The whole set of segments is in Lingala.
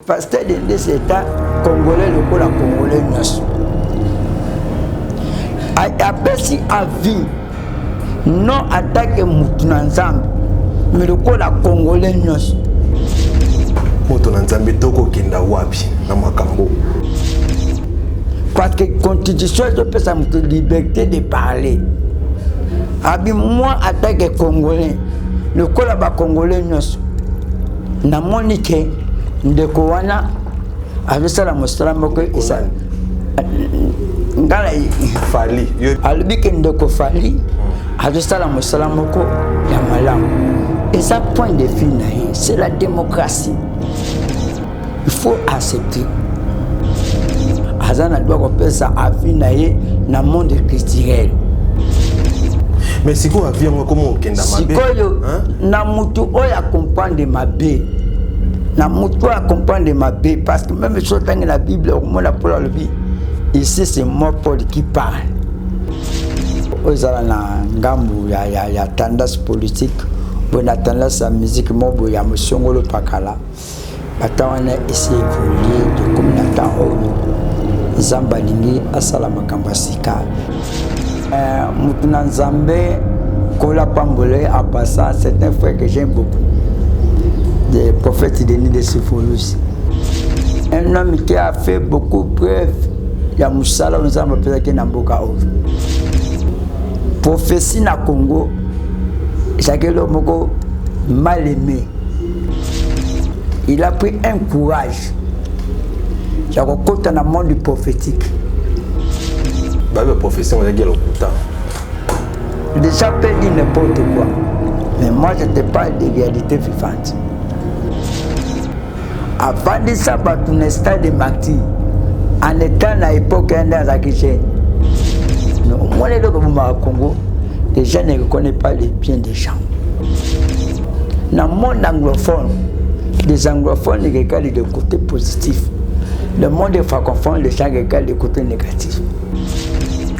Pasteur de ces États congolais, le coup la congolais nous. Après si à vie, non attaque Moutounanzambe, mais le coup la congolais nous. Moutounanzambe toko kenda wapi na makambo. Parce que la constitution de sa liberté de parler. Abi moi attaque congolais, le coup la congolais nous. Na Monique ndeko wana abisala musalama ko isa ngala fali alibike ndeko fali abisala musalama ko ya malamu. Et ça point de vue c'est la démocratie. Il faut accepter azana doit kopesa avis na monde culturel. Mais si quoi avis comment okenda mabe sikoyo na mutu oya comprendre mabe na mutu a comprendre mabe parce que même si dans la Bible on a pour le vie ici c'est moi Paul qui parle ozala na ngambu ya tendance politique bona tendance à musique mobo ya musongolo pakala batawana essayer évoluer de comme na temps zamba lingi asala makambo sika Moutounanzambe Kola Pambole a passé, c'est un frère que j'aime beaucoup. Des prophètes Denis de Sipholus. Un homme qui a fait beaucoup de preuves. Il y a Moussala, nous avons appelé qui Namboka. Prophétie na Congo, chaque homme mal aimé. Il a pris un courage. J'ai rencontré dans le monde du prophétique. La profession est déjà peut dire n'importe quoi, mais moi je te parle de réalité vivante. Avant de ça, tu n'es pas de martyr. En étant à l'époque dans la Guinée, moi les gens au Congo, les gens ne reconnaissent pas les biens des gens. Dans le monde anglophone, les anglophones regardent le côté positif. Le monde francophone, les gens regardent le côté négatif.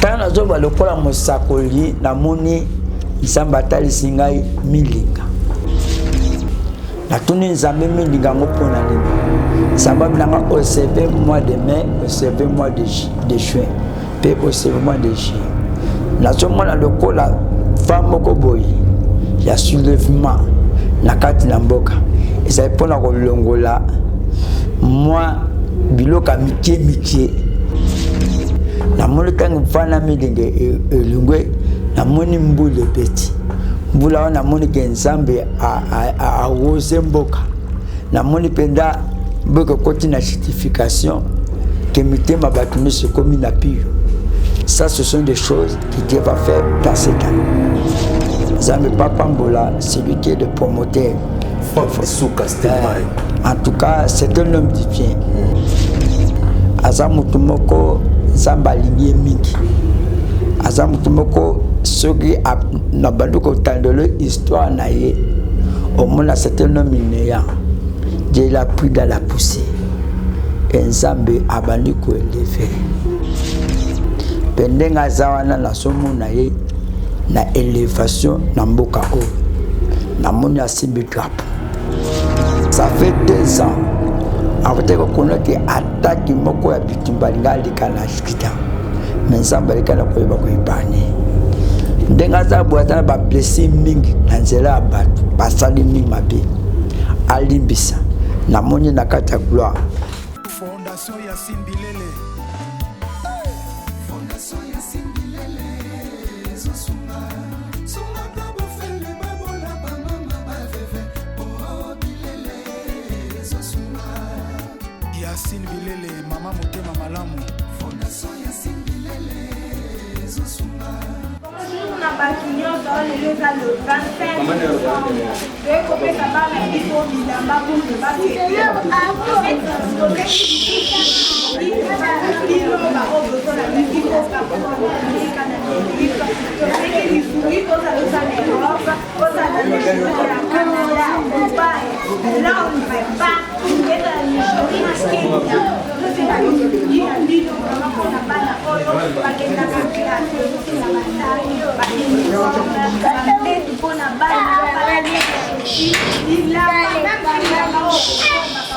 Quand nous avons le problème de Sakoli, la moni, ils sont bataillés singai milinga. La tournée Nzambe milinga ngopona limi. Sababu nanga observer mois de mai, observer mois de juin, puis observer mois de juillet. Na somo na lokola femme ko boyi, ya soulèvement na kati na mboka. Et ça pour na kolongola moi biloka mitie. Na moni tangu fana milinge elungwe na moni mbule beti mbula wana moni ke Nzambe a rose mboka na moni penda mboka koti na certification que mitema batuni se komi na pio. Ça ce sont des choses qui Dieu va faire dans cette année. Nzambe papa mbola celui qui est le promoteur en tout cas c'est un homme divin. Azamutu moko Zamba lignée mingi. Azamutu moko soki na banduko tandolo histoire na ye. Au moins c'est un homme néant. Dieu l'a pris dans la poussière. Et Nzambe abandi ko élevé. Pendenga zawana na somo na ye na élévation na mboka o. Na moni asimbi drapeau. Ça fait 2 ans. Après que attaque moko ya bitumba ngali kana shikita mais Nzambe alikala koyeba koyibani ndenga za bwata ba blessé mingi na nzela ya bato basali mingi mabe alimbisa na moni na kati ya gloire. Fondation ya Simbilele Yacine Bilele, Mama Motema Malamu. Fondation Yacine Bilele, Zosunga. Bonjour, on a bâti le 25 décembre. Et qu'on fait ça par la vie pour Bilamba pour ne pas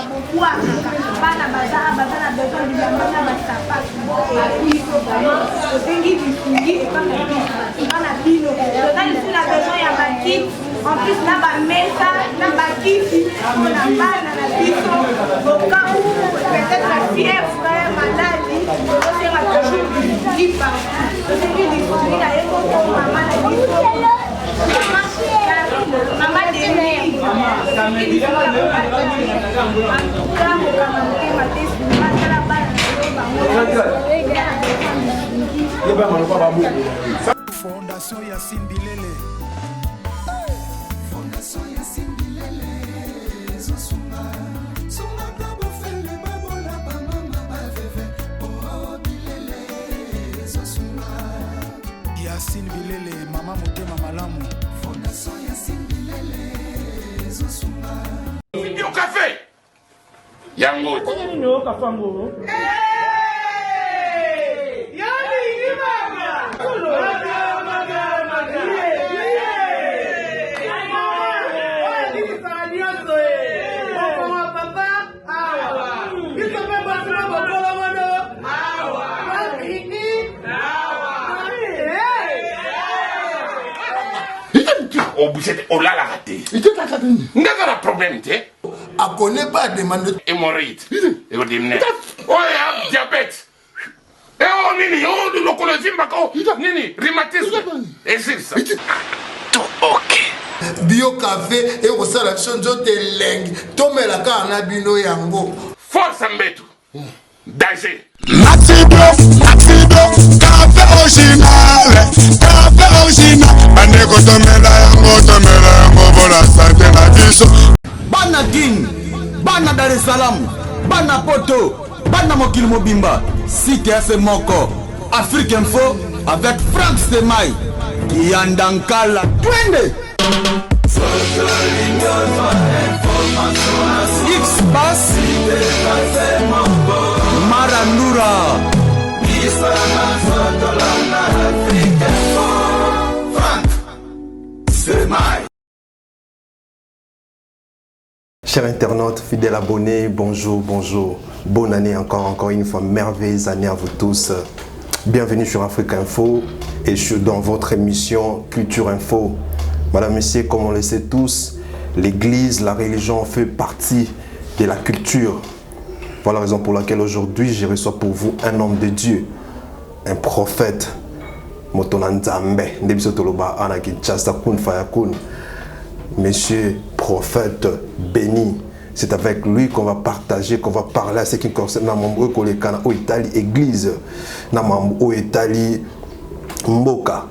beaucoup à bana bazana besoin de bana basapa biso vraiment osengi bifungi et pas bana bino total sur la besoin ya bakiti en plus na ba mesa na bakiti on a bana na biso au cas où peut-être la fièvre frère maladie c'est ma toujours qui part osengi bifungi na yeko maman na biso maman de Fondation Yacine Bilele. Fondation Yacine Bilele. Zosunga. Sunga kabo fele babola ba mama ba veve. Oh Bilele. Zosunga. Yacine Bilele, mama motema malamu. Fondation Yacine Bilele. Zosunga. Yo café. Yango. Yo café ngoro. On l'a raté. Il n'a pas de problème, tu sais. A connaît pas demande. Hémorroïde. Et on dit, oh, diabète. Et oh, nini, oh, de l'oncologie, nini, rhumatisme. Et c'est ça. Tout ok. Bio café et au sala chonjo te leng. Tome la kana bino yango. Force Mbetu. Danger. Maxi Block, café original, Aneko tomela yango pour la santé na biso. Bana Guine, Bana Dar es Salaam, Bana Poto, Bana Mokili Mobimba, Site FM Moko, Afrique Info avec Frank Stemai, Yandankala, Twende. X-Bass, Marandura. Chers internautes, fidèles abonnés, bonjour. Bonne année encore une fois, merveilleuse année à vous tous. Bienvenue sur Afrique Info et je suis dans votre émission Culture Info. Madame, Messieurs, comme on le sait tous, l'église, la religion fait partie de la culture. Voilà la raison pour laquelle aujourd'hui je reçois pour vous un homme de Dieu, un prophète, Monsieur prophète béni. C'est avec lui qu'on va partager, qu'on va parler à ce qui concerne l'Italie, église, l'Italie, Mboka.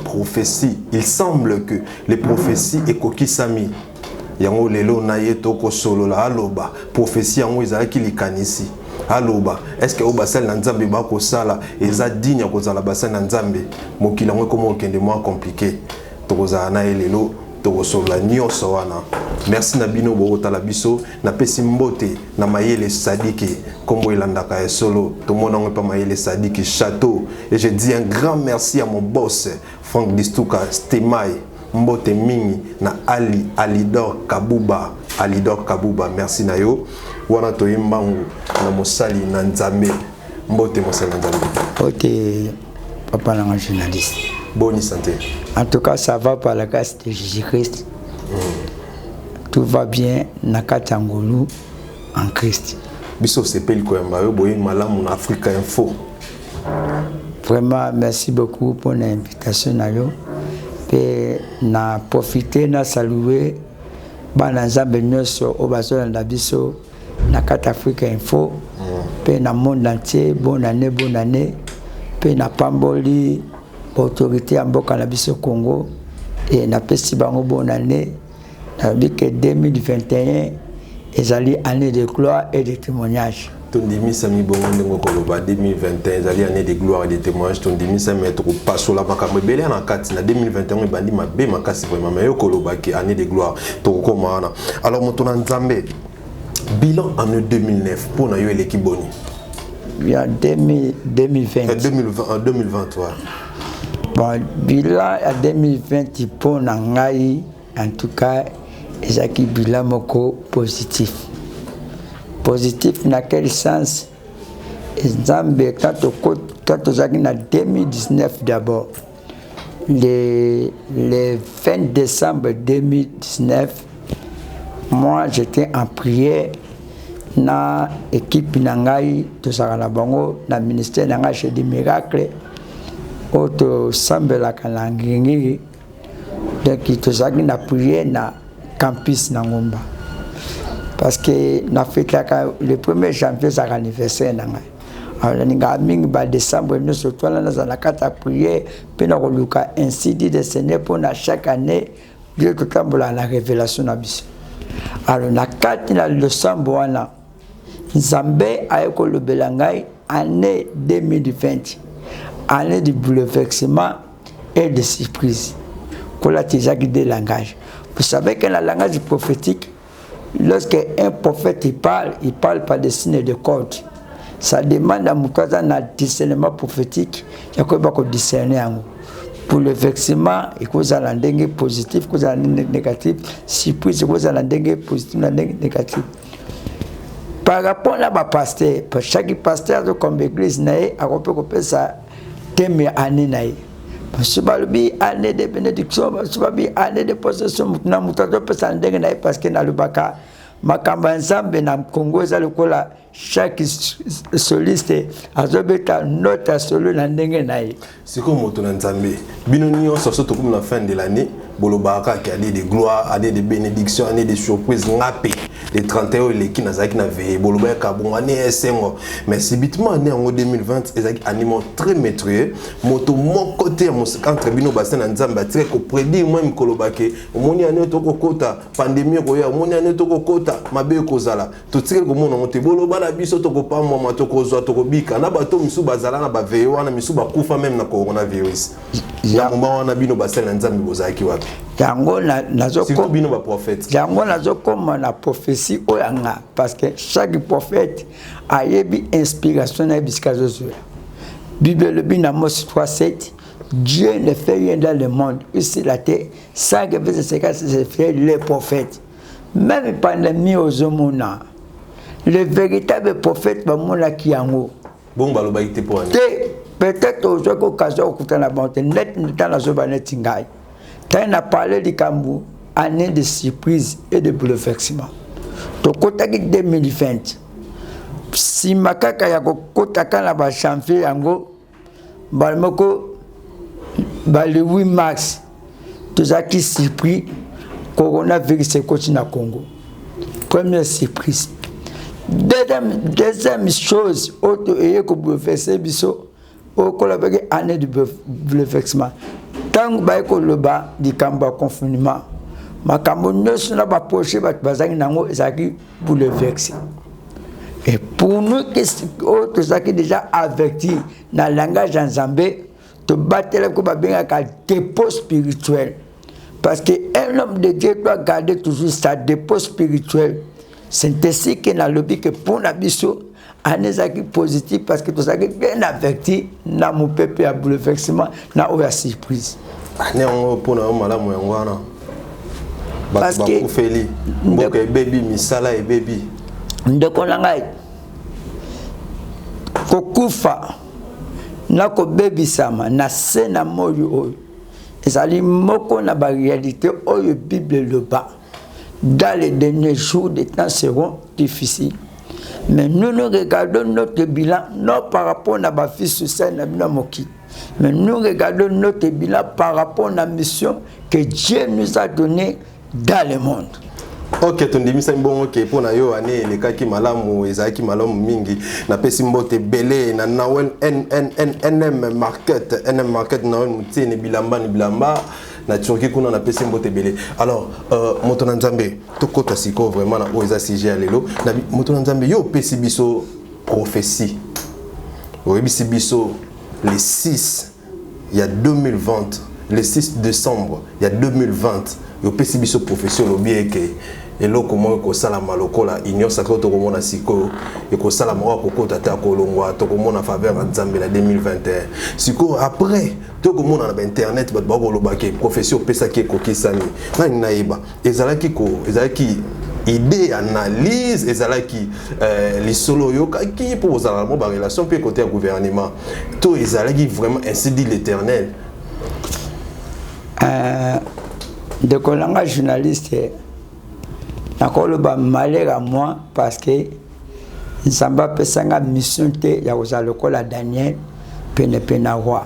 Prophétie. Il semble que les prophéties et kokisami yango lelo na ye toko solo la aloba prophétie yango ezalaki likanisi aloba est-ce que obasal na nzambe ba ko sala eza digne ko zala basal na nzambe mokili yango komo okende moins compliqué tokozala na lelo toko solo la nyonso wana. Merci na bino bo tala biso na pesi mbote na mayele sadiki kombo elandaka ya solo tout le monde pas mayele sadiki château et je dis un grand merci à mon boss Frank Distuka Stemai mbote mingi na Alidor Kabuba merci na yo wana toyimbangu na mosali na nzambe mbote mosali na nzambe Côté papa la journaliste. Bonne santé. En tout cas, ça va par la grâce de Jésus-Christ. Tout va bien Nakatangolu en Christ. Biso sepeli ko yamba boye malamu na Africa Info. Vraiment merci beaucoup pour l'invitation na yo. Et na profiter na saluer bana nzambe nyonso o bazola na biso na Kat Africa Info. Pe na monde entier bonne année. Pe na pamboli autorité à mboka na biso Congo et na pesi bango bonne année. Na que 2021 ezali année de gloire et de témoignage. Tondimi sami bongo ndenge koloba 2021 ezali année de gloire et de témoignage. Tondimi sami mettre pas sur la makambo belé na kati na 2021 ebandi mabe makasi vraiment mais koloba ki année de gloire to komana. Alors motona nzambe bilan en 2009 pour na yo l'équipe boni. Il y a 2020. 2023. Bon, bilan à 2020 pour Nangai, en tout cas, ezaki bilan moko positif. Positif dans quel sens? Nzambe quand tozaki na 2019 d'abord, le 20 décembre 2019, moi j'étais en prière na équipe nangai tozaka na bango na ministère nangai chez des miracles auto sambela kalangingi donc tozaki na prière na campus na Ngomba parce que na fête le 1er janvier c'est l'anniversaire nangai. Alors ninga mingi ba décembre nous surtout là dans la carte à prière puis na koluka ainsi dit de Seigneur pour na chaque année Dieu tout tambola la révélation na biso. Alors na carte na le samboana Nzambe ayeko le belangai année 2020 année de bouleversement et de surprise. Kola tizaki des langages. Vous savez que le langage prophétique, lorsque un prophète il parle par des signes de code. Ça demande à Moukasa un discernement prophétique. Il y a quoi discerner en pour le versement, il cause un langue positif, cause un négatif, surprise, cause un langue positif, un négatif. Par rapport à ma pasteur, pour chaque pasteur de comme église naïe, a repéré ça thème année naïe. Subalubi année de bénédiction, subalubi année de possession, na mutato pesa ndenge naïe parce que na lubaka makamba nzambe na Congo za lokola chaque soliste azobeta note solo na ndenge naïe. C'est comme moto na nzambe. Bino nyonso surtout comme la fin de l'année, bolobaka qui a des gloires, année de bénédiction, année de surprises ngapé. Les 31 les qui nazaki na veille bolobaka bon année esengo. Mais subitement année en 2020 ezaki animo très maîtrisé. Moto mon côté entre bino bassin na nzambe très ko prédire moi mkolobake. Omoni année to kokota pandémie ko ya omoni année to kokota mabe kozala. To tire ko mona moto bolobala biso to ko pa moi to ko zo to ko bika na bato misu bazala na ba veille wana misu ba kufa même na coronavirus. Ya moment wana bino bassin na nzambe bozaki wapi. Yango nazoko bino ba prophète. Yango nazoko na prophétie oyanga parce que chaque prophète a yebi inspiration na biskazo zo. Bible le bin Amos 3:7 Dieu ne fait rien dans le monde ici la terre sans que c'est fait les prophètes. Même pandémie aux homona. Le véritable prophète ba mona ki yango. Bon baloba ite pour ani. Peut-être aux occasions okuta na bonté net dans la zoba netingai. Quand on a parlé du Cambou, année de surprise et de bouleversement. Donc, quand on a 2020, si makaka ya kokotaka na ba janvier yango, balmoko le 8 mars, tous qui surpris, coronavirus continue à Congo. Première surprise. Deuxième chose, autre et que bouleverser biso, au collaborer année de bouleversement. Tant que le bas du Kamba confinement, ma camouflage n'a pas poché, pour le vexer. Et pour nous, qui déjà averti dans le langage en Zambé, de battre le dépôt spirituel. Parce qu'un homme de Dieu doit garder toujours sa dépôt spirituel. C'est ainsi qu'il a lobby que pour l'abissou, on est positif parce que tout ça est bien averti dans mon peuple à bouleversement, dans la surprise. Parce que baby misala et baby ndeko nangai kokufa nako baby sama na sena moyo oyo ezali moko na ba réalité oyo Bible le bas dans les derniers jours des temps seront difficiles. Mais nous regardons notre bilan non par rapport à ma fille Susan Namoki. Mais nous regardons notre bilan par rapport à la mission que Dieu nous a donnée dans le monde. Ok, ton demi c'est bon ok pour na yo année les cas qui malamu ezaki malamu mingi na pesi mbote belé na nawen NM market na mutini bilamba ni bilamba na Turquie kuna na pesi mbote belé. Alors moto na Nzambe to kota siko vraiment na oza sujet lelo na moto na Nzambe yo pesi biso prophétie. O bisi biso les 6 il y a 2020 le 6 décembre il y a 2020 yo pesi biso prophétie lo bien que et là comment ko sala malokola union sacrée to komona siko et ko sala moko ko tata ko longwa to komona faveur en Nzambe la 2021 siko après to komona na internet ba ko lobake profession pesa ki ko kisani na iba ezalaki idée analyse ezalaki les solo yo qui pour vous avoir une relation puis côté gouvernement tout ezalaki vraiment ainsi dit l'Éternel de kolanga journaliste nakoloba malheur à moi parce que Nzamba pesanga mission te ya kozalokola Daniel pene roi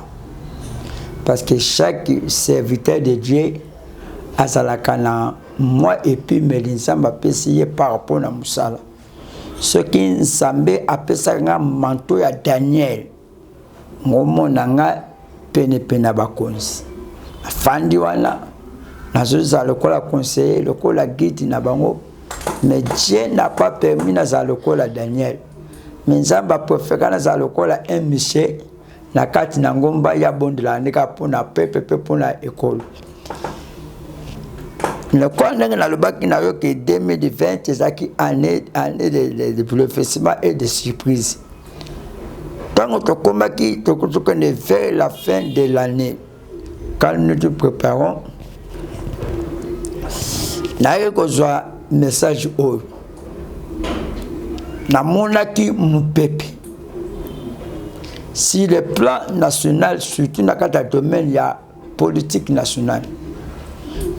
parce que chaque serviteur de Dieu azalaka na moi et puis Nzamba pesiye par rapport à musala ce qui Nzambe apesanga manteau ya Daniel ngomonanga pene bakonzi afandi wana nazoza lokola conseiller lokola guide na bango mais Dieu n'a pas permis na lokola Daniel mais Nzamba préfère na lokola un monsieur na kati na ngomba ya bondela ndeka pona pepe pona école le quoi na lobaki na yo que 2020 ezaki année de bouleversement et de surprise tant que komaki to ne vers la fin de l'année quand nous nous préparons naye kozwa message oyo namonaki mupepe si le plan national surtout na kata domaine ya politique nationale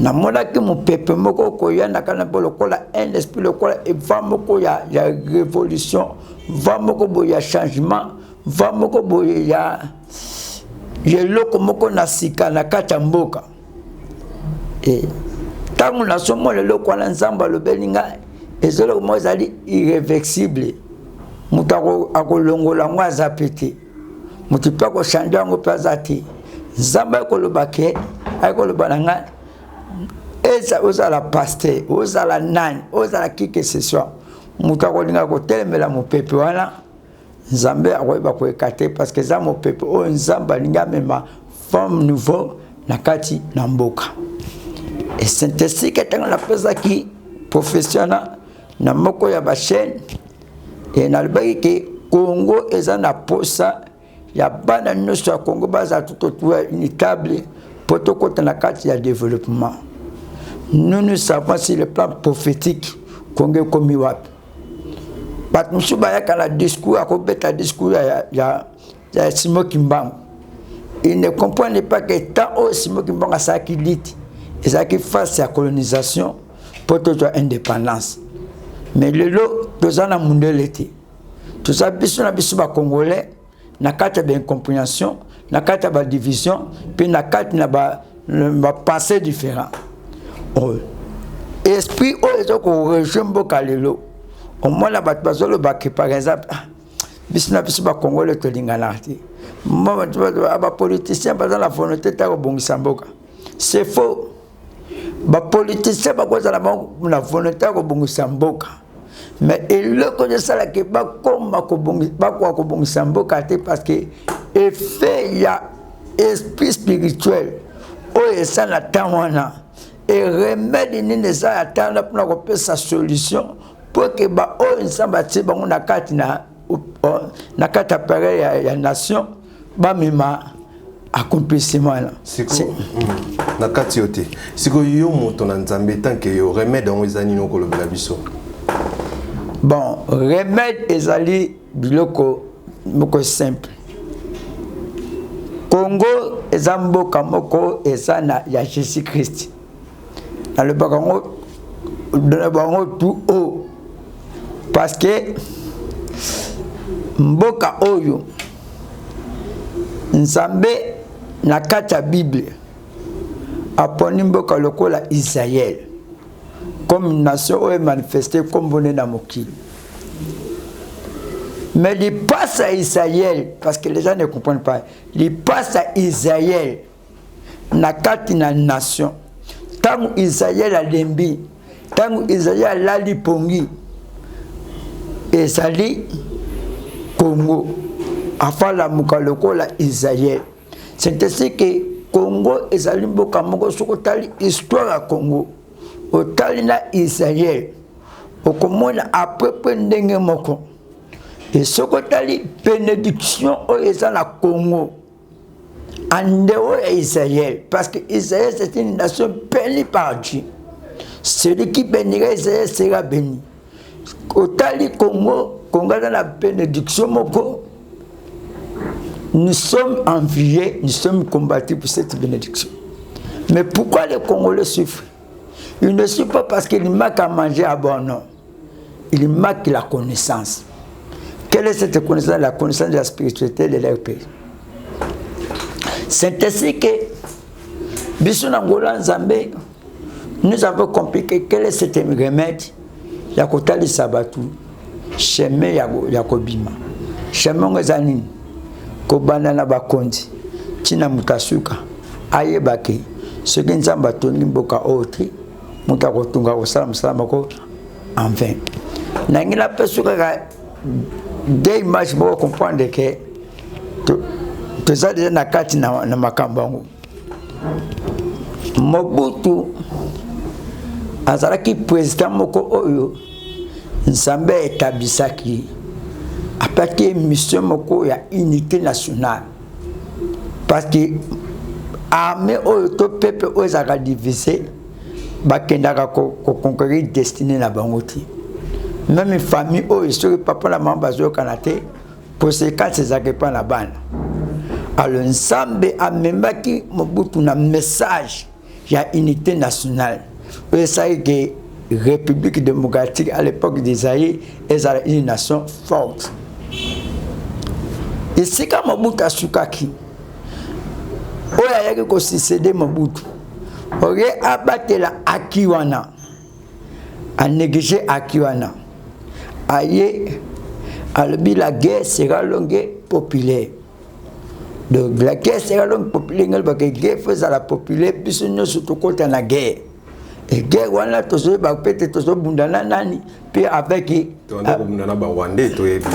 namonaki mupepe moko koya na kana lokola un esprit lokola et va moko ya révolution va moko boya changement va moko boya yeloko moko na sika na kata mboka et tangu na somo le loko na Nzamba lobelinga ezolo mo ezali irréversible mutu akolongola ngo azapete mutu pa ko changer ngo pa zati Nzamba kolobake ayikoloba nga eza ozala pasteur ozala nani ozala kike ce soit mutu akolinga ko telemela mopepe wana Nzambe akoyeba ko ekate parce que za mopepe o Nzamba linga mema forme nouveau na kati na mboka. Et c'est ainsi que dans la pesa qui professionnel na moko ya ba chaîne et na lobaki que Congo ezana posa ya bana nyonso ya Congo baza tout autour unitable pour to kota na kati ya développement. Nous savons si le plan prophétique Congo komi wapi. Bat musuba ya kala discours akobeta discours ya Simon Kimbangu. Il ne comprenait pas que tant au Simon Kimbangu sa qui dit et ça qui face à la colonisation pour toute indépendance. Mais le lot, tout ça, tout ça, biso congolais, na carte d'incompréhension, na carte de division, puis na carte de pensée différent. Esprit, on rejoint beaucoup le au moins la bataille, par exemple, biso congolais, tout l'ingalati. Moi, tu vois, politicien, par exemple, la volonté de bongisa mboka. C'est faux. Ba politicien ba koza la volonté ko bongisa mboka mais eloko de ça la ke ba koma ko bongisa mboka te parce que effet ya esprit spirituel o esa na tawana et remède ni neza atana pour ko pesa solution pour que ba o Nzamba ti bango na kati na kata pareil ya nation ba mema accomplissement là na kati yote siko yo moto na Nzambe tant que yo remède on ezani no kolobela biso bon remède ezali biloko moko simple Congo ezamboka moko ezana ya Jésus Christ na le bakango de bango tout haut parce que mboka oyo Nzambe na kata Bible aponi mboka lokola Israël comme une nation est manifestée comme bonne na mokili. Mais il passe à Israël parce que les gens ne comprennent pas. Il passe à Israël na kati na nation. Tant Israël a lembi, tant Israël a lipongi, et sali Congo afin la mukaloko la Israël. C'est ainsi que Congo ezali mboka moko soko tali histoire ya Congo otali na Israël okomona après ndenge moko et sokotali bénédiction oyo na Congo en dehors d'Israël, parce que Israël c'est une nation bénie par Dieu. Celui qui bénira Israël sera béni. Otali Congo dans la bénédiction moko, nous sommes enviés, nous sommes combattus pour cette bénédiction. Mais pourquoi les Congolais souffrent? Ils ne souffrent pas parce qu'ils manquent à manger à bon nom. Ils manquent la connaissance. Quelle est cette connaissance? La connaissance de la spiritualité de leur pays. C'est ainsi que nous avons compris que quel est cet remède. Yakotali Sabatu, chemin Yakobima, chemin Ngazanine, Kobana na Bakondi, Tina Mutasuka, Ayebake, ce qui nous a battu Nimboka Oti, Mutakotunga au Salam Salamako, en vain. Nangila Pesuka, des images pour comprendre que tout ça déjà na kati na makambango. Mobutu azalaki président moko oyo Nzambe etabisaki apaki mission moko ya unité nationale parce que armée oyo to peuple oyo ezaka divisé bakendaka ko conquérir destinée na bango ti même famille oyo soki papa na mama bazokana te conséquence ezaka pa na bana. Alors Nzambe amemaki Mobutu na message ya unité nationale. Vous savez que la République démocratique à l'époque d'Isaïe est une nation forte. Et c'est quand Mobutu a soukaki, il y a succédé Mobutu. Il y a abattu la Akiwana, a négligé Akiwana. Aïe, la guerre sera longue et populaire. Donc la guerre sera longue populaire parce que la guerre faisait la populaire, puis nous surtout contre la guerre. Et guerre wana tozo ba pete tozo bundana nani puis avec bundana ba wande to yebi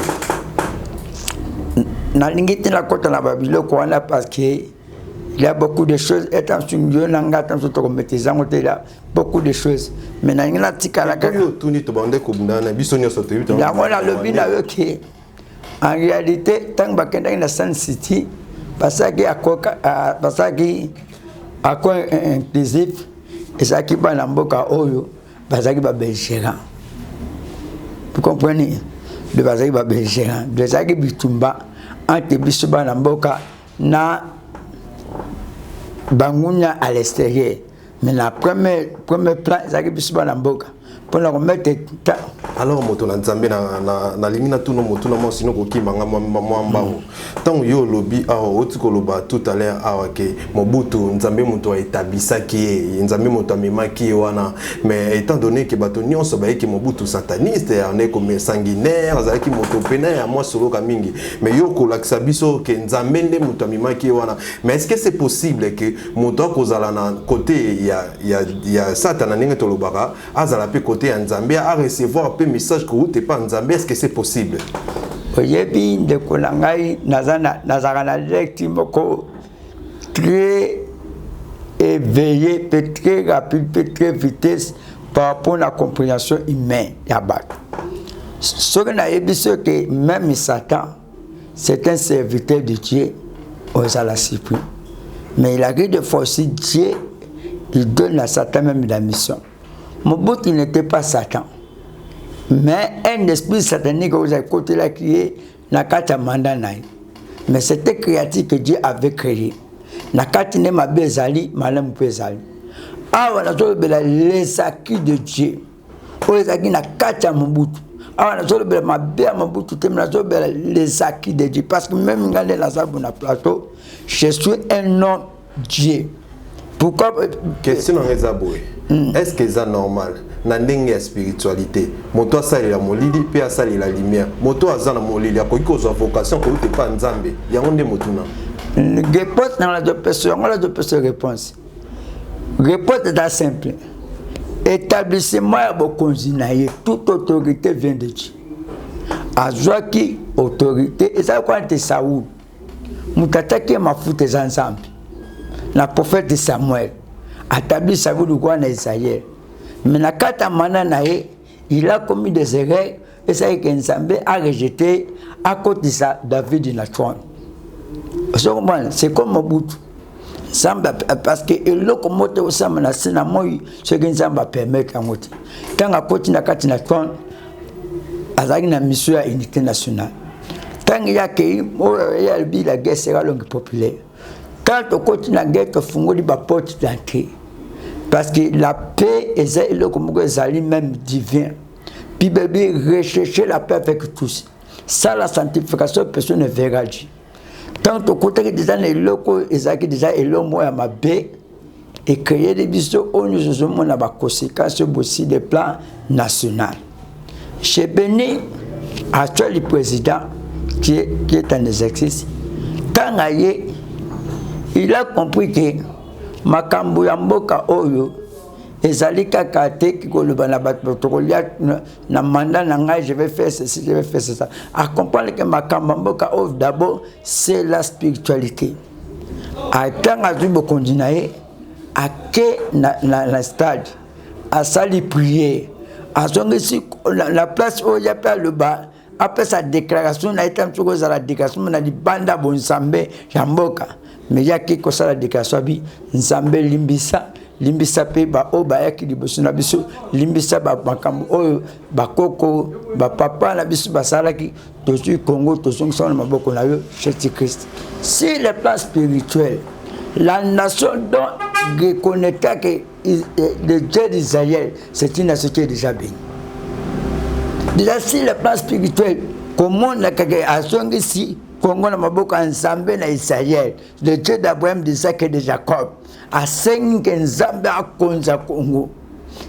na lingiti na kota na babilo ko wana parce que il y a beaucoup de choses étant sur Dieu nanga tant to ko metezango te là beaucoup de choses mais na ngina tikala ka to ni to bande ko bundana biso nyo soto yuta la wala lobi na yoki en réalité tant ba kenda na Sun City parce que akoka parce que akon inclusif. Et ça qui va dans Mboka Oyo, Bazaki va belgérant. Vous comprenez? Le Bazaki va belgérant. Le Bazaki Bitumba, entre Bisuba dans Mboka, na Bangunya à l'extérieur. Mais la première plan, Zaki Bisuba dans Mboka. Pour la remettre. Alors, moto na Nzambe na lingina tout no moto na sino ko kimanga mwambao. Tant yo lobby aho otiko loba tout à l'heure awa ke Mobutu Nzambe moto a établi qui Nzambe moto amemaki wana mais étant donné que bato nyonso ba ke Mobutu sataniste on est comme sanguinaire azaki moto pena ya moi solo ka mingi mais yo ko lakisa biso ke Nzambe nde moto amemaki wana mais est-ce que c'est possible que moto kozala na côté ya satana ninge to lobaka azala pe côté ya Nzambe à recevoir un message que vous n'êtes pas en Zambie, est-ce que c'est possible? Oui, de Kolangai, Nazarana Lektimoko, très éveillé, très rapide, très vitesse par rapport à la compréhension humaine. Ce qu'on a dit, c'est que même Satan, c'est un serviteur de Dieu, aux Alasipri. Mais il arrive de forcer Dieu, il donne à Satan même la mission. Mobutu n'était pas Satan. Mais un esprit satanique vous avez côté là qui est Nakata Mandanaï. Mais c'était créatif que Dieu avait créé. Nakati ne ma bezali, malam bezali. Ah voilà, les acquis de Dieu. Les acquis Nakata Mobutu. Ah voilà, ma bé Mobutu, les acquis de Dieu. Parce que même dans la salle na plateau, je suis un homme Dieu. Pourquoi? Question en Ezaboué. Est-ce que c'est normal? Na ndenge ya spiritualité moto asali la molili pe asali la lumière moto azana molili akoki zo vocation ko te pa Nzambe yango nde motuna réponse dans la deux personnes on a deux personnes réponse est simple établissement ya bokonzi na ye toute autorité vient de Dieu azwaki autorité et ça quoi te Saoul mutataki mafuta za Nzambe na prophète Samuel atabli Saoul kwa na Israël Mais na kata mananae, il a commis des erreurs et ça est qu'Nzambe a rejeté à cause de ça David na trône. C'est comme Mobutu. Parce que le commote au sein de la Sénat, ce que Nzamba permet à moter. Quand on continue à kati na trône, il y a une mission à l'unité nationale. Tant qu'il y a la guerre sera longue et populaire. Quand on continue la guerre, on va la porte d'entrée. Parce que la paix est le même divin. Puis bébé, rechercher la paix avec tous. Sans la sanctification, personne ne verra Dieu. Tant qu'on continue déjà les locaux, ils déjà l'homme à ma baie et créer des bisous, on nous a des conséquences aussi des plans nationaux. Chez Béni, actuel le président qui est en exercice, tant il a compris que Makambu Yamboka Oyo, ezali kaka te kikoloba na bato tokolia na mandat na ngai je vais faire ceci, je vais faire ça. À comprendre que Makambu Yamboka Oyo d'abord c'est la spiritualité. À tant à du bokondinae à que na stade à sali prier à zongi la place où il y a pas le bas. Après sa déclaration, on a été un peu à la déclaration, on a dit banda bon Nzambe Yamboka. Mais il y a qui que ça la déclaration bi Nzambe limbisa pe ba o ba yaki liboso na biso limbisa ba makambo o ba koko ba papa na biso ba salaki tozu Congo tozu na maboko na yo Jésus Christ. Si le plan spirituel, la nation dont reconnaît que le Dieu d'Israël, c'est une nation qui est déjà bénie. Déjà si le plan spirituel, comment on a quelque ici, Congo na maboko Nzambe na Israël, le Dieu d'Abraham, d'Isaac et de Jacob, à 5 Nzambe à Konza Congo,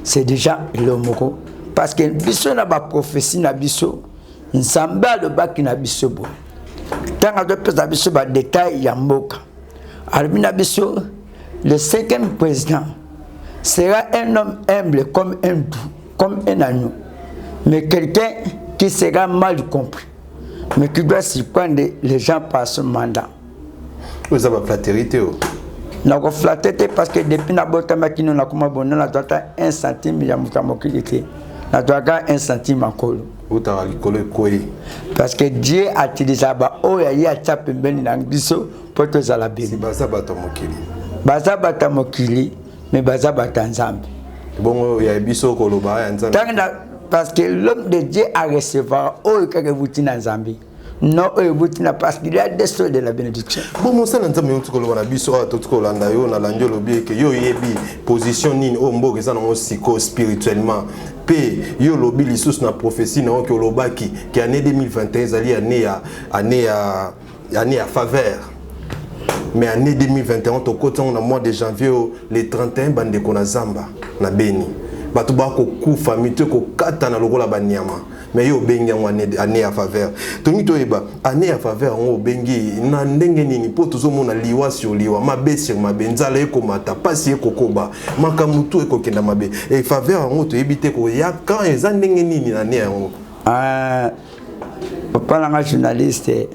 c'est déjà le moko. Parce que biso na ba prophétie na biso, Nzambe le baki na biso bo. Tant à deux personnes biso ba détail yamboka. Albina biso, le 5e président sera un homme humble comme un doux, comme un agneau. Mais quelqu'un qui sera mal compris, mais qui doit s'y prendre les gens par ce mandat. Vous avez flatérité. Nous avons flatérité parce que depuis que nous avons donné 1 centime, nous avons donné 1 centime encore. Parce que Dieu a utilisé pour te la Bible. Baza bata mokili, mais baza bata nzambe. Bon, il y a biso koloba nzambe. Parce que l'homme de Dieu a recevoir au Kakavutina Zambi. Non, parce qu'il y a des sols de la bénédiction. Bon, mon sang nzambe on tukolo na biso a tuko landa yo na lanjo lobi ke yo yebi position nini o mboka za na siko spirituellement. Pe yo lobi lisusu na prophétie na ko lobaki ki année 2021 zali année à faveur. Mais année 2021 to côté on a mois de janvier le 31 bande ko na Zamba na Beni. Bato ba ko kufa mito ko kata na lokola banyama. Mais yo bengi en année à faveur. Toni to eba année à faveur on bengi na ndenge nini po tozo mona liwa sur liwa mabe sur mabe nzala eko mata pasi eko koba makamutu eko kenda mabe et faveur on to ebite ko ya quand eza ndenge nini na année on papa la journaliste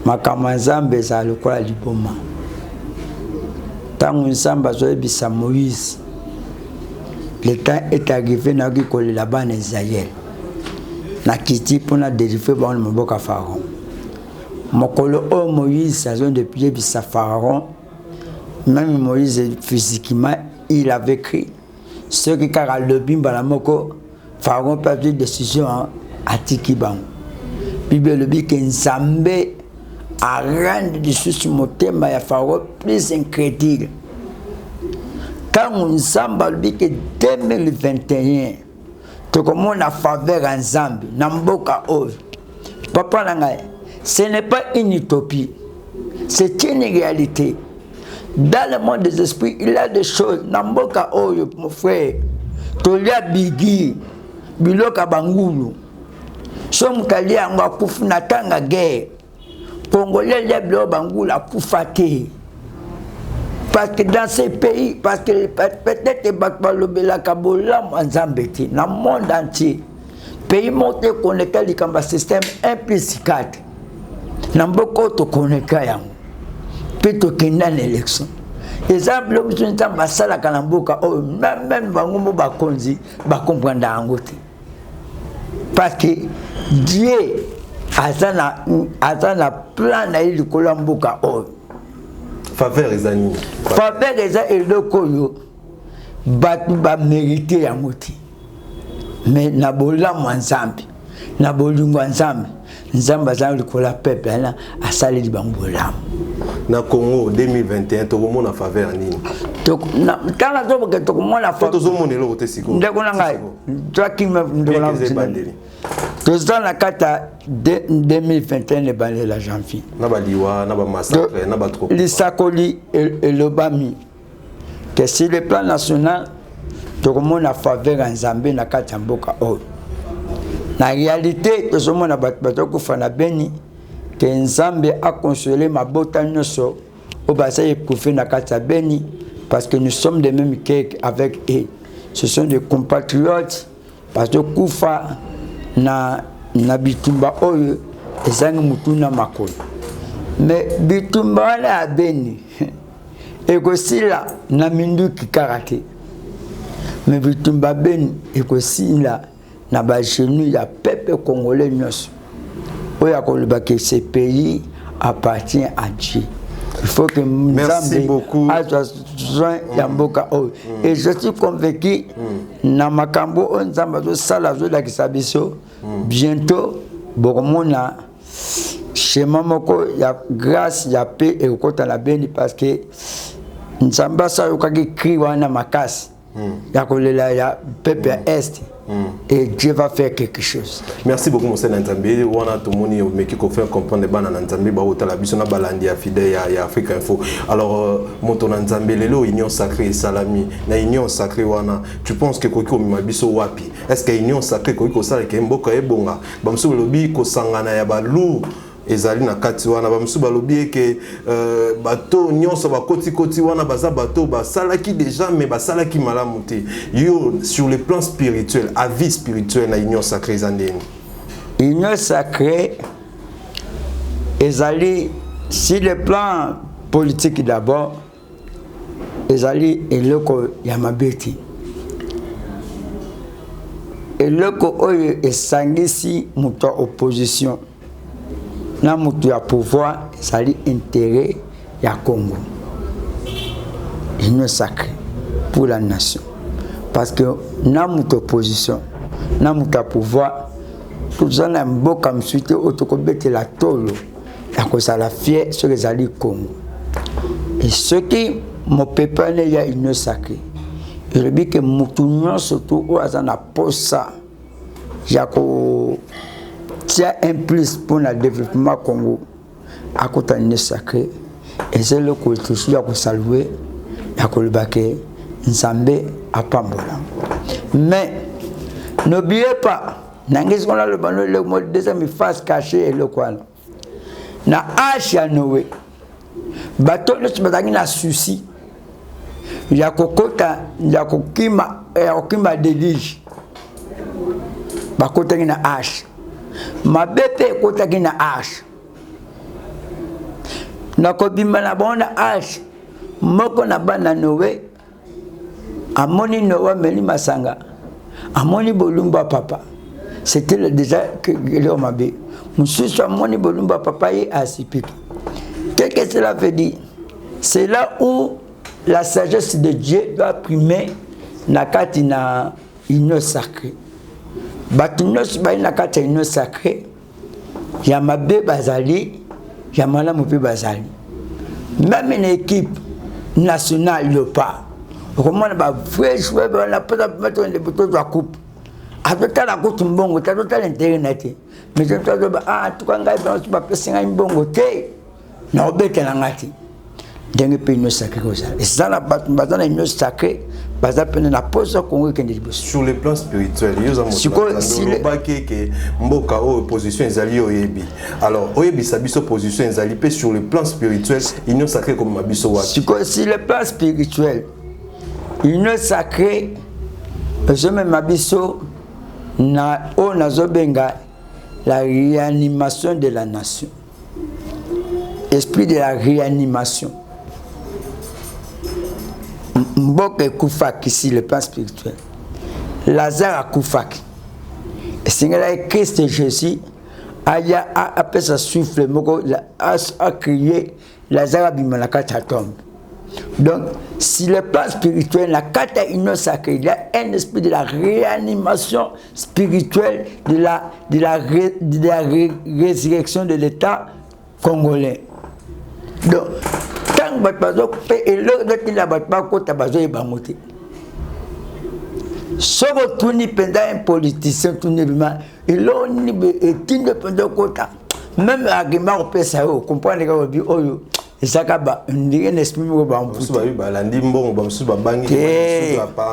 makamazambe za lokola liboma tangu nsamba zo ebisa Moïse. Le temps est arrivé na ko là-bas en Israël. Na kiti pour na délivrer bon le mboka Pharaon. Mokolo o Moïse a zone de pied bisa Pharaon. Même Moïse physiquement il avait écrit ce qui car le bimba la moko Pharaon pas de décision à Tikiban. Bible le dit que Nzambe a rendu de sous motema ya Pharaon plus incrédule. Quand on s'emballe que 2021, tu commences à faveur en Zambie, Namboka Ov. Papa Nangaye, ce n'est pas une utopie, c'est une réalité. Dans le monde des esprits, il y a des choses. Namboka Ov, mon frère, Tolia Bigi, Biloka Bangulu, Somkali Angwa Kufunatanga guerre, Congolais Leblo Bangula Kufate. Parce que dans ces pays, parce que peut-être que le Kabola, Nzambeti, dans le monde entier, pays monté connecté avec un système 1+4. Dans beaucoup de connectés, puis tu as une élection. Exemple, le plus important, c'est la Kalamboka, même Bangomo Bakonzi, comprendre en côté. Parce que Dieu a un plan de Kalamboka. Faveur les amis. Faveur les amis et le Koyo, va mériter en côté. Mais Nabola Mwanzambi, Nabolungu Nzambi, Nzamba Zambli Kola Pepe, a salé du Bangola. Na Congo 2021 to mona faveur nini to na kana to ke to mona faveur to zo monelo te siko ndeko na ngai toi qui me ndeko to zana kata 2021 le balé la janvier na baliwa na ba massacre na ba trop lisakoli et le bami que sur le plan national to mona faveur en Zambie na kata mboka o na réalité to zo mona bato ko fana beni que Nzambe a consolé ma bota nyonso au bassin éprouvé na kata beni parce que nous sommes des mêmes cœurs avec eux. Ce sont des compatriotes parce que kufa na bitumba oyo ezangi mutuna makolo. Mais bitumba la beni ekosila na minduki karate. Mais bitumba beni ekosila na ba genou ya peuple congolais nyonso. Que ce pays appartient à Dieu. Il faut que merci beaucoup. Et je suis convaincu na makambo onzamba zo sala zo la kisabiso bientôt bokomona schéma moko ya grâce ya paix et okota la beni parce que nzamba sa yokaki kri wana makasi ya kolela ya peuple est. Et Dieu va faire quelque chose. Merci beaucoup, Monsieur Nzambe. Wana tomoni meki ko faire comprendre bana Nzambe ba otala biso na balandi ya fidèle ya Afrique Info. Alors moto Nzambe lelo union sacrée salami na union sacrée wana tu penses que koko mi biso wapi? Est-ce que union sacrée koko sala ke mboka ebonga ba mso lobi ko sangana ya balu ezali na kati wana ba mso balobi ke bato nyonso ba koti wana baza bato ba salaki déjà mais ba salaki malamu te. Yo sur le plan spirituel, avis spirituel na union sacrée zandeni. Union sacrée ezali sur le plan politique d'abord ezali eloko ya mabeti. Eloko oyo esangisi muto opposition. Na mutu ya pouvoir sali intérêt ya Congo. Union sacrée pour la nation. Parce que na mutu opposition, na mutu ya pouvoir, tout ça na mboka msuite otokobete la tolo ya kozala fier sur les alliés Congo. Et ce qui mon peuple ya union sacrée. Il dit que mutu nyon surtout oazana posa ya ko tia un plus pour le développement Congo à côté de sacré et c'est le côté où il y a saluer il y a le baquet Nzambe à Pambola. Mais n'oubliez pas n'angis qu'on a le deuxième face cachée et le quoi na Asia Noé bateau le tibadagi na souci il y a kokota il y a kokima délige bakota na Asia ma bébé kotaki na H na kobima na bona H moko na bana Noé amoni Noé meli masanga amoni bolumba papa c'était déjà que le mabe mususu amoni bolumba papa et asipiki. Qu'est-ce que cela veut dire? C'est là où la sagesse de Dieu doit primer na kati na union sacrée. Batunos ba na kata union sacrée ya mabe bazali ya malamu pe bazali même une équipe nationale le pas comment ba vrai joueur ba la pas mettre les boutons de la coupe avec la coupe mbongo ta total internet mais je te ba ah tout quand ngai ba pesinga mbongo te na obeke na ngati dengue pe union sacrée ça et ça la bazana union sacrée. Sur le plan spirituel, mboka opposition ezali oyebi. Alors oyebi sabiso opposition ezali sur le plan spirituel, union sacrée comme mabiso wa. Sur le plan spirituel, union sacrée, je me mabiso na o nazobenga la réanimation de la nation. Esprit de la réanimation. Mboke Koufaki ici le plan spirituel. Lazare à Koufaki. Et c'est que Christ Jésus a appelé sa souffle, a crié Lazare Bimalaka tombe. Donc, si le plan spirituel, la carte union sacrée, il y a un esprit de la réanimation spirituelle, de la résurrection de l'État congolais. Donc, tant que et l'autre il a pas côté bazo et bamoté. Ce retourni pendant un politicien tourné bima et l'on est indépendant côté. Même argument peut ça comprendre que obi oyo Isakaba ndiye n'esprit mo ba mputu ba landi mbongo ba msuba bangi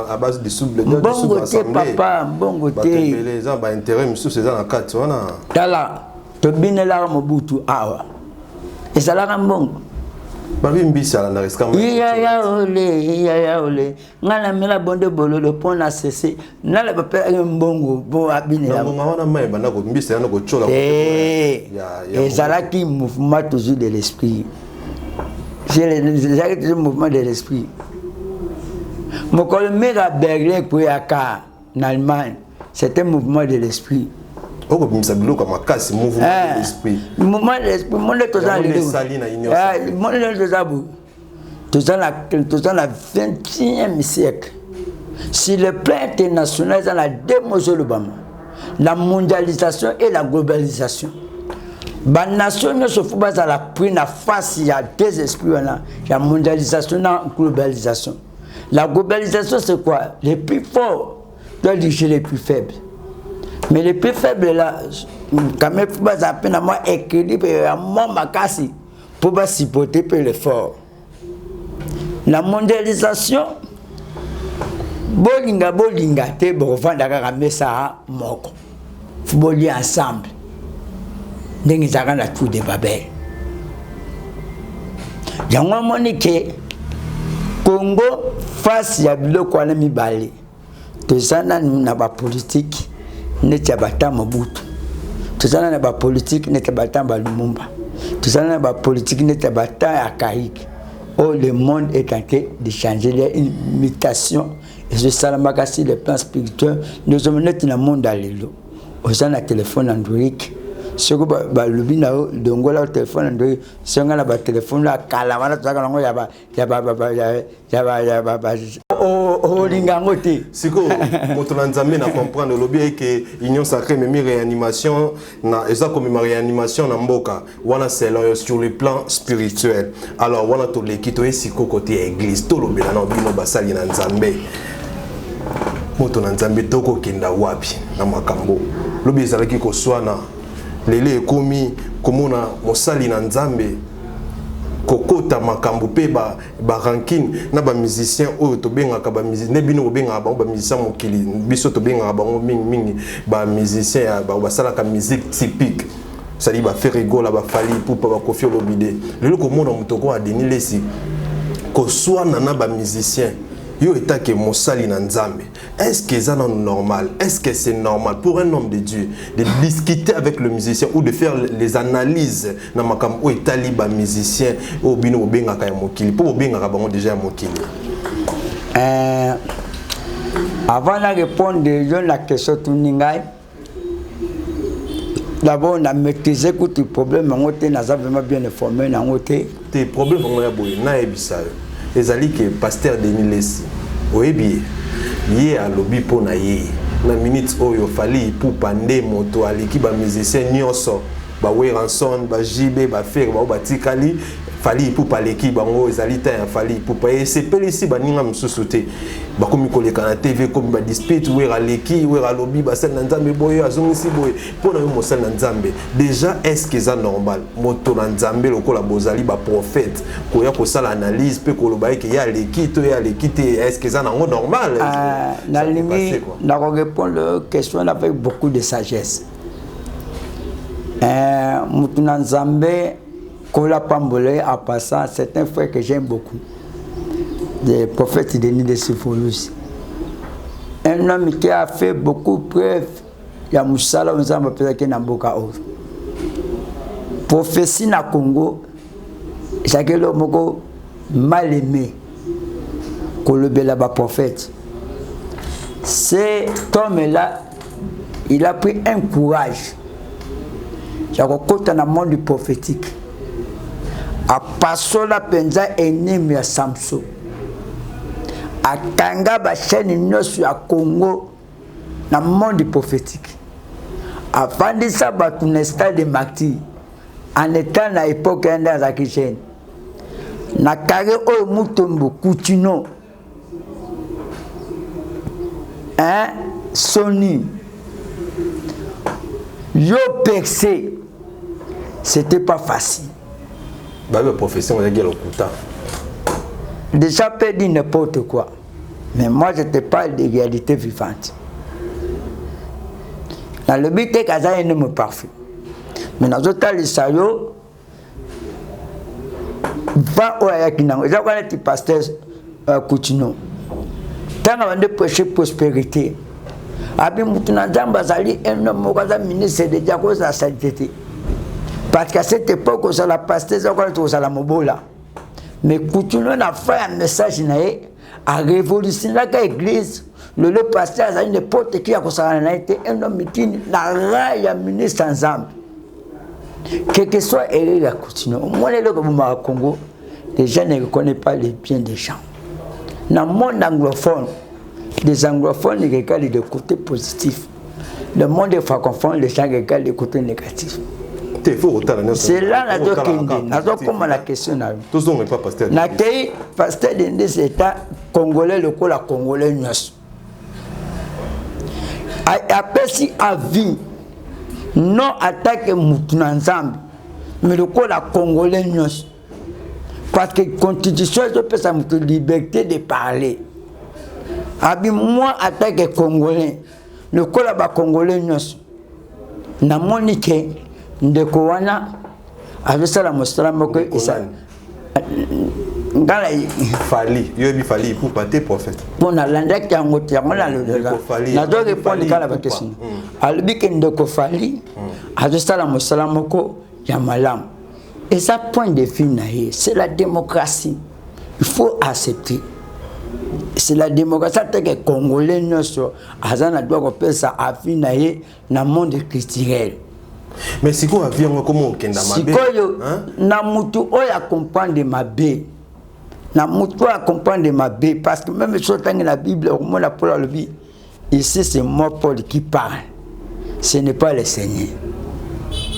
à base de souble de mbongo te papa mbongo te les gens ba intérêt msu c'est dans la carte wana tala to binela mobutu awa ezalaka mbongo babi mbisa la ndariska mo ya ole ngala mela bonde bololo pona cesse nala ba pe mbongo bo abinela mbongo wana mai bana ko mbisa yana ko chola ezalaki mouvement toujours de l'esprit. C'est le mouvement de l'esprit. Mon collègue à Berlin, en Allemagne, c'est un mouvement de l'esprit. Le mouvement de l'esprit. Le mouvement de l'esprit, le monde est dans le 21e siècle. Si le plan international est dans la démotion la mondialisation et la globalisation. La nation ne se fout pas à la prise en face, il y a deux esprits, il y a mondialisation et la globalisation. La globalisation, c'est quoi? Les plus forts doivent diriger les plus faibles. Mais les plus faibles, là, quand même, il faut pas à peine avoir équilibre et à moins macassi pour pas supporter pour les forts. La mondialisation, bolinga, te bon, vendre à ça, moko. Faut bolir ensemble. Ndenge zaka na tout de Babel. Yango monike Congo face ya biloko wana mibale. Tozana na ba politique neti ya bata Mobutu. Tozana na ba politique neti ya bata Lumumba. Tozana na ba politique neti ya bata ya Kaik. Oh, le monde est en train de changer, il y a une mutation. Et ce salamaka sur le plan spirituel, nous sommes dans le monde à l'élo. Aux un téléphone Android. Si vous avez le téléphone Android, si vous avez le téléphone là, si vous comprendre le bien que l'union sacrée mais réanimation na eza comme ma réanimation na mboka wana c'est sur le plan spirituel. Alors wana to lekito esiko côté église to lobela na bino basali na nzambe moto na nzambe toko kenda wapi na makambo lobi ezalaki ko swana lele ekomi komona mosali na nzambe kokota makambo pe ba ranking na ba musicien oyo to bengaka ba musicien ne bino bengaka ba musicien mokili biso to bengaka bango mingi ba musicien ba salaka musique typique sali ba faire rigola ba fali pour ba Koffi Olomide lelo komona mutoko a Denis Lesi ko swana na ba musicien yo etake mosali na nzambe. Est-ce que c'est normal? Est-ce que c'est normal pour un homme de Dieu de discuter avec le musicien ou de faire les analyses dans ma cam ou taliba musicien ou bino benga ka mokili pour benga ka bango déjà mokili? Avant de répondre la question tuningai, d'abord on a maîtrisé que tes problèmes en côté n'a vraiment bien informé en côté. Tes problèmes en côté na ebisa. Ezali que pasteur Denis Lesi oyebi ye a lobby pona ye na minute oyo fali pour pande moto aliki ba musicien nyonso ba Weranson ba JB ba Fer ba Tikali fali pour paleki bango ezali ta fali pour pa sepeli ici ba ninga msusu te ba komi koleka na TV comme ba dispute wera leki wera lobby ba sel na nzambe boyo azongisi boye pona yo mosel na nzambe déjà est-ce que ça normal moto na nzambe lokola bozali ba prophète ko ya ko sala analyse pe ko loba ke ya leki to ya leki te est-ce que ça normal na limi na répondre question avec beaucoup de sagesse moto na nzambe Kola Pambole en passant, c'est un frère que j'aime beaucoup. Le prophète Denis de Sifolus. Un homme qui a fait beaucoup de preuves. Il y a Moussala, on s'en va peut-être qu'il y a Namboka. Prophétie na Congo, c'est que l'homme mal aimé. kolobela ba prophète. Cet homme-là, il a pris un courage. J'ai rencontré dans le monde du prophétique. A passé la penza ennemi à Samson. A Kanga ba chaîne nyonso à Congo dans le monde du prophétique. Avant de ça, tu n'es pas de martyr. En étant à l'époque dans la chaîne. Na carré au mutombo Coutinho. Hein? Sony. Yo percé. C'était pas facile. Bah le professeur on a dit le couta. Déjà peut dire n'importe quoi. Mais moi je te parle de réalité vivante. Dans le but que ça est me parfait. Mais dans d'autres les sayo va au yakina. Ça va être pasteur Coutinho. Tant avant de prêcher prospérité. Abi mutuna nzamba zali un homme okaza ministre de diako za sainteté. Parce qu'à cette époque ça la pasteur ça ko ça la mobola. Mais Coutinho na fait un message naé a révolutionné la église. Le pasteur a une porte qui a été un homme qui n'a rien ministre ensemble. Quel que soit la Coutinho. Moi les gens au Congo, les gens ne reconnaissent pas les biens des gens. Dans le monde anglophone, les anglophones regardent le côté positif. Le monde francophone, les gens regardent le côté négatif. C'est là la question. Tous ne pas pasteur. Nakei pasteur de l'État congolais le col congolais nyos. Après si à vie non attaque mutuna ensemble mais le col congolais nyos. Parce que la constitution peut ça me liberté de parler. Abi moi attaque congolais le col congolais nyos. Na monique ndeko wana avesala mosala moko isa ngala fali yobi fali pour pater prophète pona landak yango tiamona le na do répondre kala ba question albi ke ndeko fali avesala mosala moko ya malam et ça point de vue naie c'est la démocratie il faut accepter c'est la démocratie que congolais nyonso azana doit repérer ça avis naie na monde culturel. Mais si quoi vient comment okenda mabe na mutu oya comprendre mabe na mutu oya comprendre mabe parce que même sur la Bible au moins la Paul le dit ici c'est moi Paul qui parle ce n'est pas le Seigneur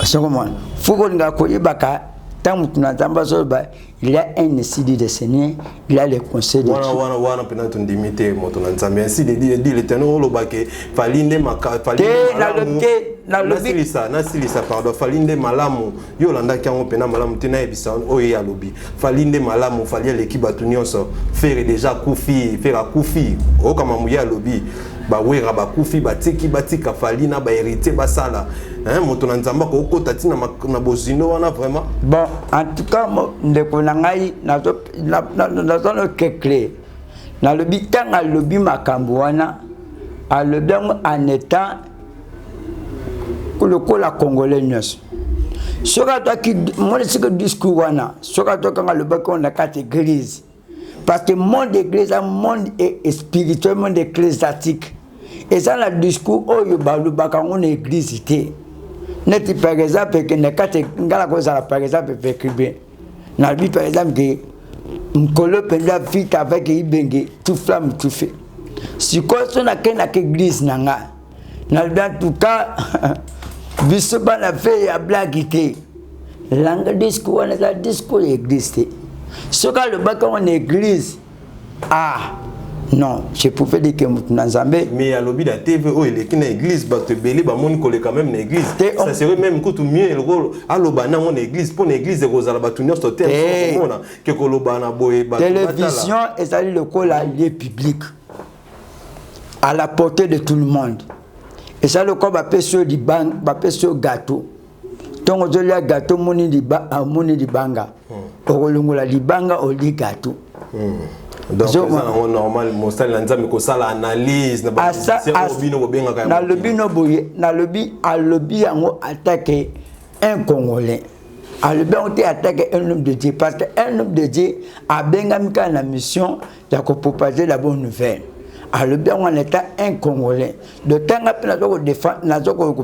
c'est comment faut qu'on nga koyebaka tant mutu na tamba zoba il y a un décidé de Seigneur il y a le conseil de Dieu wana pena ton limité moto na nzambe ainsi de dit l'Éternel lo bake falinde maka falinde na silisa pardon falinde malamu yo landa ki ngo pena malamu tena ebisa oyo ya lobi falinde malamu falia l'équipe batunionso faire déjà kufi faire kufi o kama muya lobi ba wera ba kufi batiki batika falina ba hérité basala hein moto na nzamba ko kota tina na bozino wana vraiment bon en tout cas ndeko na ngai na zone clair na lobi tanga lobi makambo wana a lobi en état le cola congolais nyos soka to ki moi c'est que discours wana soka to kanga le bakon na carte église parce que monde église un monde est spirituellement ecclésiastique et ça le discours oyo balu bakango na église té net par exemple que na carte ngala ko ça par exemple écrivain na bi par exemple que mkolo penda vite avec ibenge tout flamme tout fait si quoi son na église nanga na en tout cas biso bana fait ya blaguité langue discours on a discours existe soka le baka en église non je pouvais dire que mutuna nzambe mais à lobby da TV oh il est qui na église ba te belé ba moni kole quand même na église ça serait même que tout mieux le rôle à lobana mon église pour l'église de Rosala batunio sur terre mona que kolobana boye ba télévision et ça le col à lieu public à la portée de tout le monde. Et ça le corps va sur du bang, va sur gâteau. Donc on a gâteau moni di banga. Orolungola di banga au di gâteau. Donc ça on normal mon style nzambe ko sala analyse na ba bino bobenga ka na le bino boye na le bi a le bi yango attaquer un Congolais. Alors bien on t'a attaqué un homme de Dieu parce qu'un homme de Dieu a bien la mission de propager la bonne nouvelle. Alors bien on est un Congolais. De temps à peu près défendre, nous avons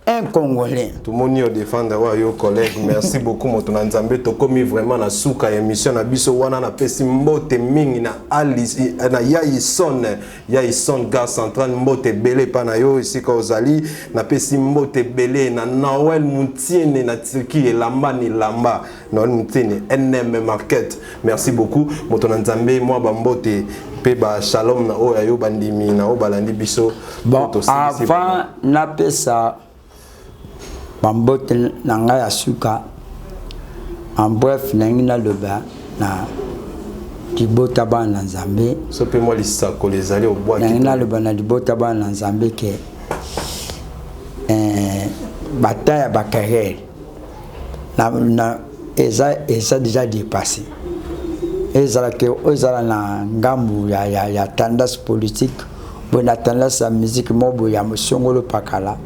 un Congolais. Tout le monde y défendre yo collègue. Merci beaucoup mon Nzambe to komi vraiment na suka émission na biso wana na pesi mbote mingi na Ali na Yaison gare centrale mbote belé pa na yo ici ka ozali na pesi mbote belé na Noël Moutiene na Turquie et lamba ni lamba Noël Moutiene NM Market. Merci beaucoup mon Nzambe moi ba mbote pe ba shalom na o yo bandimi na o balandi biso. Bon avant na pesa Bambote nanga ya suka en bref nangina loba na dibota ba na Nzambe so pe moi lisako les aller au bois nangina loba na dibota ba na Nzambe ke bataille ba carrière na eza déjà dépassé ezala ke ozala na ngambu ya tendance politique bona tendance à musique mobo ya mosongolo pakala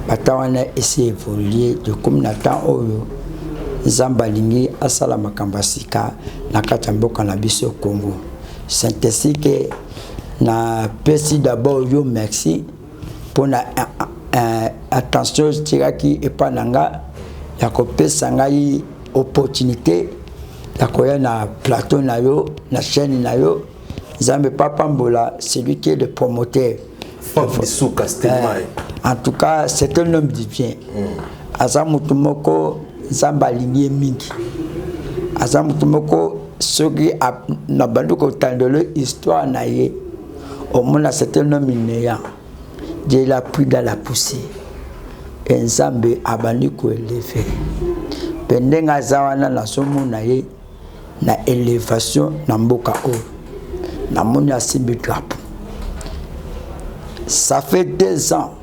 Batawana essaie évoluer de comme Nathan Oyo Zambalingi asala makambasika na katamboka na biso Congo. C'est ainsi que na pesi d'abord yo merci pour na attention tiraki et pananga ya ko pesa ngai opportunité ya koya na plateau na yo na chaîne na yo Zambe Papa Mbola celui qui est le promoteur. En tout cas, c'est un homme du bien. Azamutumoko Zambalingi mingi. Azamutumoko sogi na banduko tandolo histoire naie. Au moins c'est un homme néant. Dieu l'a pris dans la poussière. Et Nzambe abaniko élevé. Pendenga zawana na somo naie na élévation na mboka o. Na moni asimbi drapeau. Ça fait 2 ans.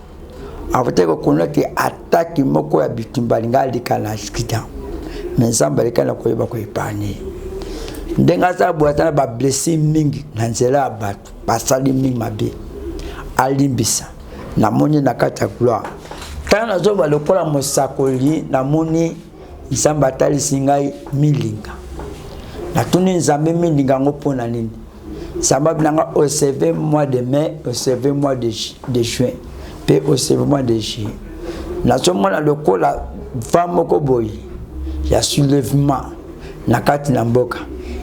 Avant que qu'on que attaque moko ya bitumbalinga likala skida. Mais Nzambe likala ko yeba ko ipani. Ndenga za boatana ba blessing mingi na nzela abatu. Basali mingi mabe. Alimbisa. Na moni na kata gloire. Kana zo ba lokola mosakoli na moni Nzambe atali singai milinga. Na tuni Nzambe milinga ngopona nini? Sababu nanga observer mois de mai, observer mois de juin, puis observer mois de juillet. Na somo na lokola femme ko boyi ya soulèvement na kati na mboka.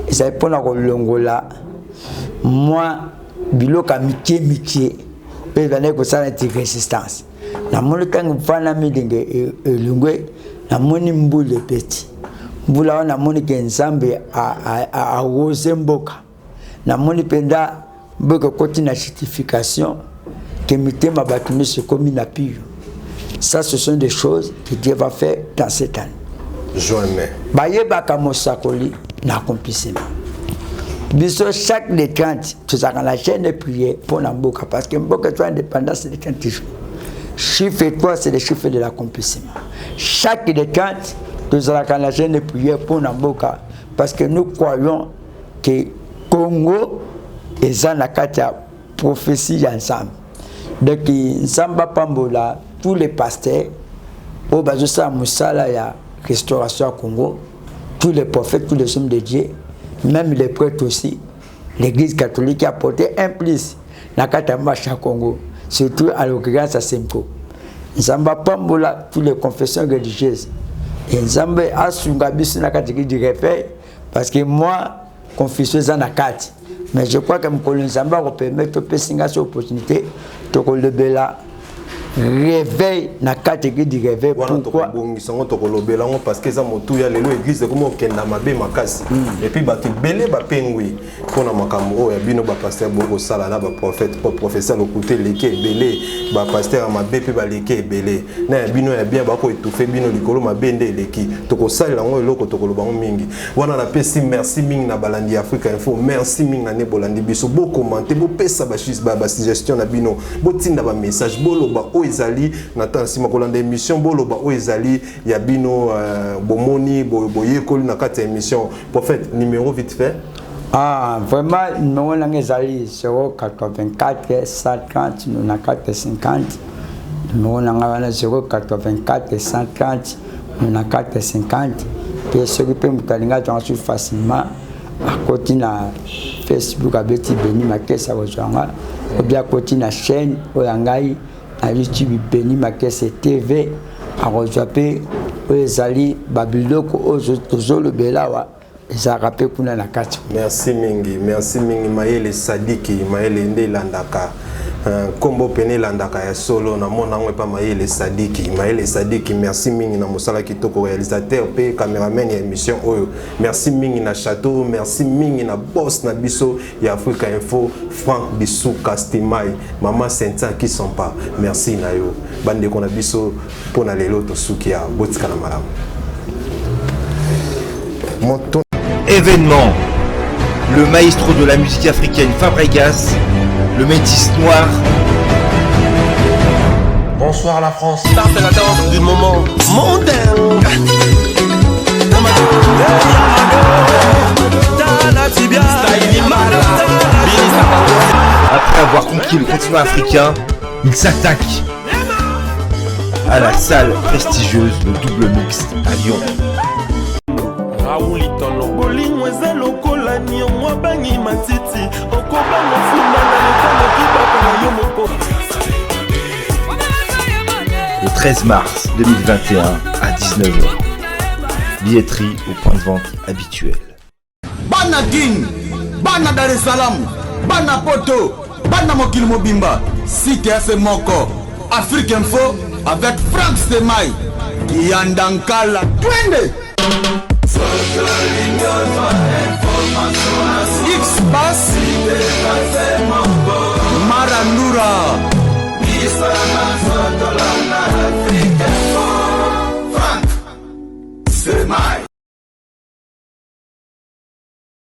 Eza pona ko longola moi biloka mikie pe vane ko sala ti résistance. Na moni kangu fana milinge elungwe na moni mbule petit. Mbula wana moni ke Nzambe a rose mboka. Na moni penda boko koti na justification que mitema batumi se comme na piyo. Ça ce sont des choses que Dieu va faire dans cette année. Jamais. Baye baka mosakoli na accomplissement. Biso chaque les 30 tu as la chaîne de prière pour la mboka parce que mboka tu as indépendance c'est les 30 jours. Chiffre 3 c'est le chiffre de l'accomplissement. Chaque des 30 tu as la chaîne de prière pour la mboka parce que nous croyons que Congo est en la prophétie ensemble. Donc, Nzamba Pambola, tous les pasteurs, au Bazosa Moussala, il y a restauration à Congo, tous les prophètes, tous les hommes de Dieu, même les prêtres aussi, l'église catholique a porté un plus dans la marche à Congo, surtout à l'occurrence à Semko. Nzamba Pambola, toutes les confessions religieuses. Et Nzamba a Sungabisu dans la catégorie du réveil, parce que moi, confession dans la carte. Mais je crois que M. Nzamba va permettre de faire cette opportunité de le réveil na catégorie du réveil. Pourquoi? Parce que ça moto ya lelo église comme okenda mabe makasi et puis ba belé ba pengwi pona makambo ya bino ba pasteur boko sala na ba prophète professeur le côté leke belé ba pasteur mabe pe ba leke belé na bino ya bien ba ko étouffer bino likolo mabe ndé leki to ko sala ngo eloko to ko loba mingi wana na pesi merci mingi na balandi Africa Info merci mingi na ne bolandi biso bo commenter bo pesa ba suggestion na bino bo tinda ba message boloba ezali natan sima kolanda émission boloba o ezali ya bino bomoni boyekoli na kati émission prophète numéro vite fait vraiment numéro nanga ezali 084 130 94 50 numéro nanga wana 084 130 94 50 pe soki pe mutalinga twansu facilement akoti na Facebook abeti Beni Makese kozwanga obia koti na chaîne oyangai na YouTube Beni Makese TV akozwa pe ezali babiloko ozo tozolo belawa ezaka pe kuna na kati. Merci mingi Mayele Sadiki Mayele nde landaka kombo pene landaka ya solo na mona ngwe pa Mayele Sadiki merci mingi na mosala kitoko réalisateur pe cameraman ya émission oyo merci mingi na Château merci mingi na boss na biso ya Africa Info Frank Bisuka Stimai Maman Senta qui sont pas merci na yo bande ko na biso pona lelo to sukia botika na malamu Événement, le maestro de la musique africaine Fabregas, le métis noir. Bonsoir la France. Ça c'est la danse du moment mondain. Après avoir conquis le continent africain, il s'attaque à la salle prestigieuse de Double Mixte à Lyon. Le 13 mars 2021 à 19h. Billetterie au point de vente habituel. Bana King, Bana Dar es Salaam, Bana Poto, Bana Mokil Mobimba, CTF Moko, Afrique Info avec Frank Stemai, Yandankala, Twende. X-Bass Maranura